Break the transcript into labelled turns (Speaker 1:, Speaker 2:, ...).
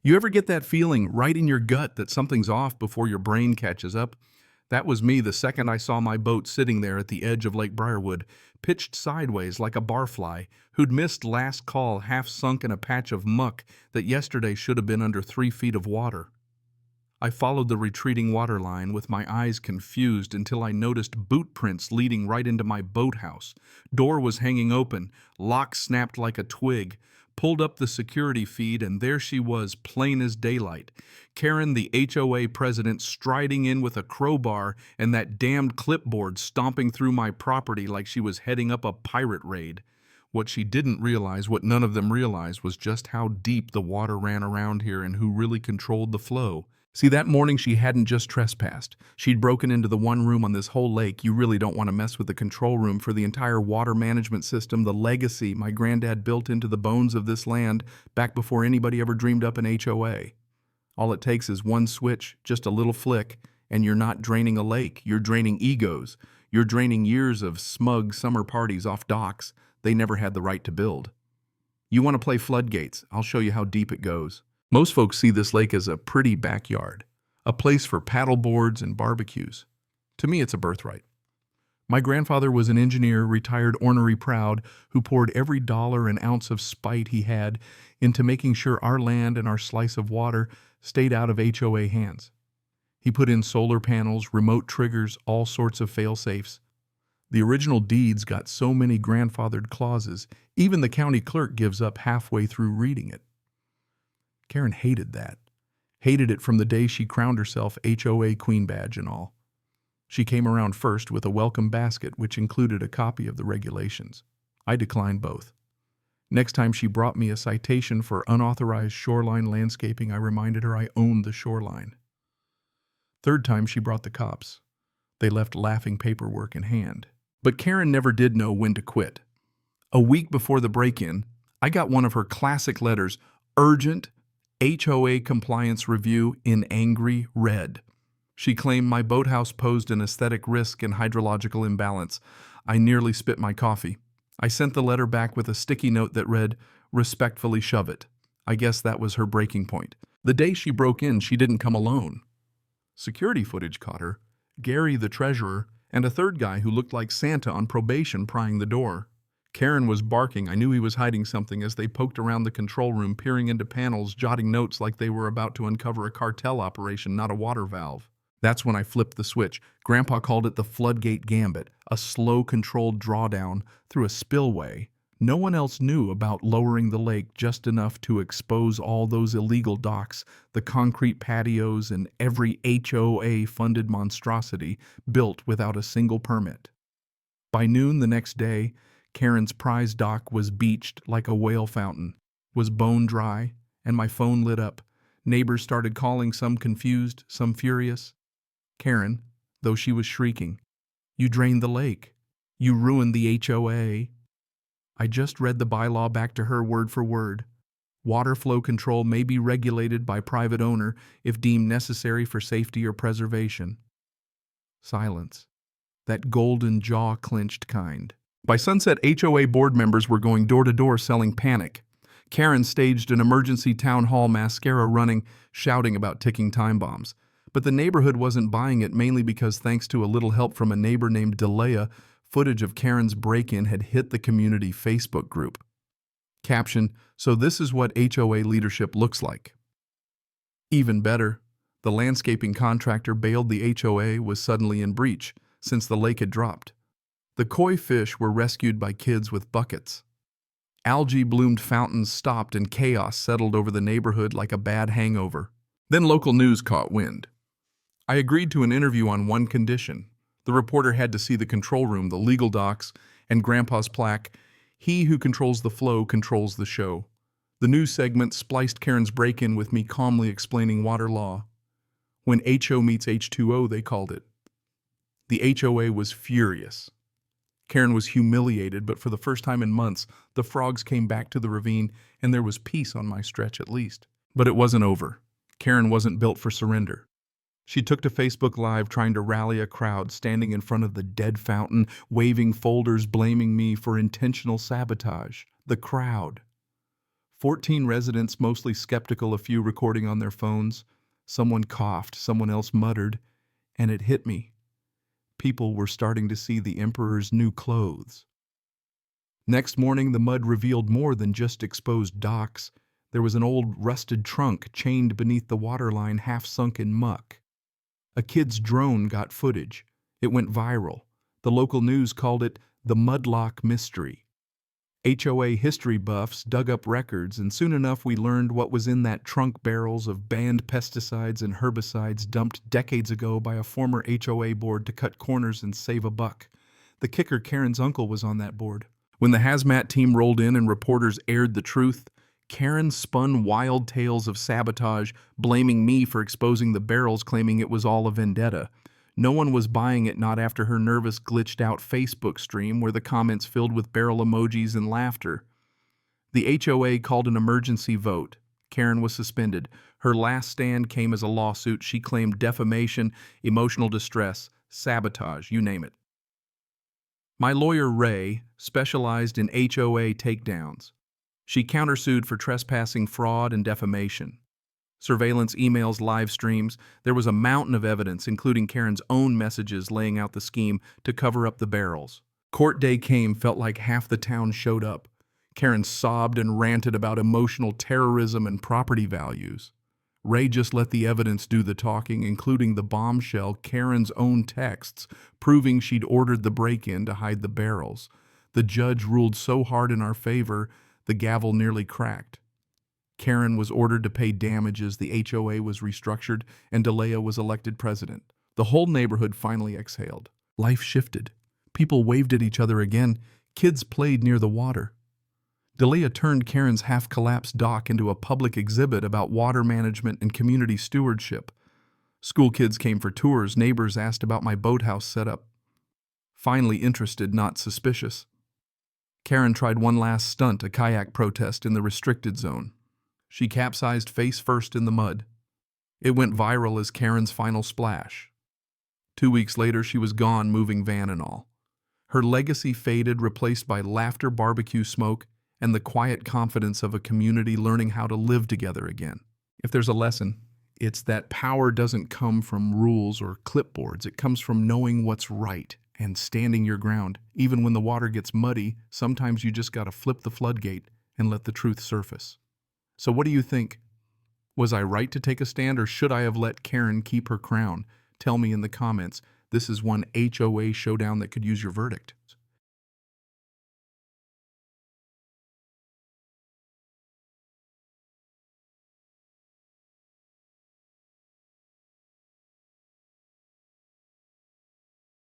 Speaker 1: You ever get that feeling right in your gut that something's off before your brain catches up? That was me the second I saw my boat sitting there at the edge of Lake Briarwood, pitched sideways like a barfly, who'd missed last call half sunk in a patch of muck that yesterday should have been under 3 feet of water. I followed the retreating water line with my eyes confused until I noticed boot prints leading right into my boathouse. Door was hanging open, lock snapped like a twig. Pulled up the security feed, and there she was, plain as daylight. Karen, the HOA president, striding in with a crowbar and that damned clipboard stomping through my property like she was heading up a pirate raid. What she didn't realize, what none of them realized, was just how deep the water ran around here and who really controlled the flow. See, that morning she hadn't just trespassed. She'd broken into the one room on this whole lake. You really don't want to mess with the control room for the entire water management system, the legacy my granddad built into the bones of this land back before anybody ever dreamed up an HOA. All it takes is one switch, just a little flick, and you're not draining a lake. You're draining egos. You're draining years of smug summer parties off docks they never had the right to build. You want to play Floodgates? I'll show you how deep it goes. Most folks see this lake as a pretty backyard, a place for paddle boards and barbecues. To me, it's a birthright. My grandfather was an engineer, retired ornery proud, who poured every dollar and ounce of spite he had into making sure our land and our slice of water stayed out of HOA hands. He put in solar panels, remote triggers, all sorts of fail-safes. The original deeds got so many grandfathered clauses, even the county clerk gives up halfway through reading it. Karen hated that. Hated it from the day she crowned herself HOA Queen badge and all. She came around first with a welcome basket which included a copy of the regulations. I declined both. Next time she brought me a citation for unauthorized shoreline landscaping, I reminded her I owned the shoreline. Third time she brought the cops. They left laughing paperwork in hand. But Karen never did know when to quit. A week before the break-in, I got one of her classic letters, urgent HOA compliance review in angry red. She claimed my boathouse posed an aesthetic risk and hydrological imbalance. I nearly spit my coffee. I sent the letter back with a sticky note that read, "Respectfully shove it." I guess that was her breaking point. The day she broke in, she didn't come alone. Security footage caught her, Gary the treasurer, and a third guy who looked like Santa on probation prying the door. Karen was barking. I knew he was hiding something as they poked around the control room, peering into panels, jotting notes like they were about to uncover a cartel operation, not a water valve. That's when I flipped the switch. Grandpa called it the Floodgate Gambit, a slow, controlled drawdown through a spillway. No one else knew about lowering the lake just enough to expose all those illegal docks, the concrete patios, and every HOA-funded monstrosity built without a single permit. By noon the next day, Karen's prize dock was beached like a whale fountain, was bone dry, and my phone lit up. Neighbors started calling, some confused, some furious. Karen, though she was shrieking, "You drained the lake. You ruined the HOA." I just read the bylaw back to her word for word. Water flow control may be regulated by private owner if deemed necessary for safety or preservation. Silence. That golden jaw-clenched kind. By sunset, HOA board members were going door to door selling panic. Karen staged an emergency town hall mascara running, shouting about ticking time bombs. But the neighborhood wasn't buying it, mainly because, thanks to a little help from a neighbor named Delea, footage of Karen's break-in had hit the community Facebook group. Caption, "So this is what HOA leadership looks like." Even better, the landscaping contractor bailed the HOA was suddenly in breach, since the lake had dropped. The koi fish were rescued by kids with buckets. Algae-bloomed fountains stopped and chaos settled over the neighborhood like a bad hangover. Then local news caught wind. I agreed to an interview on one condition. The reporter had to see the control room, the legal docs, and Grandpa's plaque, "He who controls the flow controls the show." The news segment spliced Karen's break-in with me calmly explaining water law. When HO meets H2O, they called it. The HOA was furious. Karen was humiliated, but for the first time in months, the frogs came back to the ravine, and there was peace on my stretch at least. But it wasn't over. Karen wasn't built for surrender. She took to Facebook Live trying to rally a crowd, standing in front of the dead fountain, waving folders blaming me for intentional sabotage. The crowd. 14 residents, mostly skeptical, a few recording on their phones. Someone coughed, someone else muttered, and it hit me. People were starting to see the emperor's new clothes. Next morning, the mud revealed more than just exposed docks. There was an old rusted trunk chained beneath the waterline, half sunk in muck. A kid's drone got footage. It went viral. The local news called it the Mudlock Mystery. HOA history buffs dug up records, and soon enough we learned what was in that trunk: barrels of banned pesticides and herbicides dumped decades ago by a former HOA board to cut corners and save a buck. The kicker: Karen's uncle was on that board. When the hazmat team rolled in and reporters aired the truth, Karen spun wild tales of sabotage, blaming me for exposing the barrels, claiming it was all a vendetta. No one was buying it, not after her nervous, glitched-out Facebook stream where the comments filled with barrel emojis and laughter. The HOA called an emergency vote. Karen was suspended. Her last stand came as a lawsuit. She claimed defamation, emotional distress, sabotage, you name it. My lawyer, Ray, specialized in HOA takedowns. She countersued for trespassing, fraud, and defamation. Surveillance, emails, live streams. There was a mountain of evidence, including Karen's own messages laying out the scheme to cover up the barrels. Court day came, felt like half the town showed up. Karen sobbed and ranted about emotional terrorism and property values. Ray just let the evidence do the talking, including the bombshell: Karen's own texts proving she'd ordered the break-in to hide the barrels. The judge ruled so hard in our favor, the gavel nearly cracked. Karen was ordered to pay damages, the HOA was restructured, and Delia was elected president. The whole neighborhood finally exhaled. Life shifted. People waved at each other again. Kids played near the water. Delia turned Karen's half-collapsed dock into a public exhibit about water management and community stewardship. School kids came for tours. Neighbors asked about my boathouse setup. Finally interested, not suspicious. Karen tried one last stunt, a kayak protest in the restricted zone. She capsized face first in the mud. It went viral as Karen's final splash. 2 weeks later, she was gone, moving van and all. Her legacy faded, replaced by laughter, barbecue smoke, and the quiet confidence of a community learning how to live together again. If there's a lesson, it's that power doesn't come from rules or clipboards. It comes from knowing what's right and standing your ground. Even when the water gets muddy, sometimes you just gotta flip the floodgate and let the truth surface. So what do you think? Was I right to take a stand, or should I have let Karen keep her crown? Tell me in the comments. This is one HOA showdown that could use your verdict.